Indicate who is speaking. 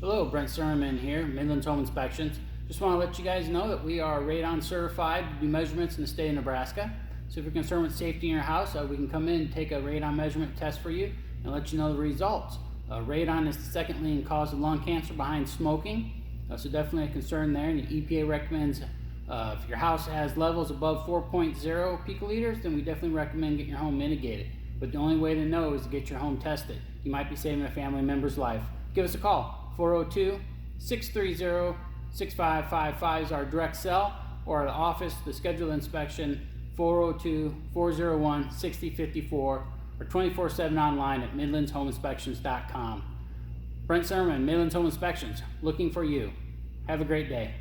Speaker 1: Hello, Brent Sermon here, Midlands Home Inspections. Just want to let you guys know that we are Radon certified to do measurements in the state of Nebraska. So if you're concerned with safety in your house, we can come in and take a radon measurement test for you and let you know the results. Radon is the second leading cause of lung cancer behind smoking, so definitely a concern there. And the EPA recommends if your house has levels above 4.0 picoliters, then we definitely recommend getting your home mitigated. But the only way to know is to get your home tested. You might be saving a family member's life. Give us a call. 402-630-6555 is our direct cell, or at the office to schedule inspection 402-401-6054, or 24/7 online at midlandshomeinspections.com. Brent Sermon, Midlands Home Inspections, looking for you. Have a great day.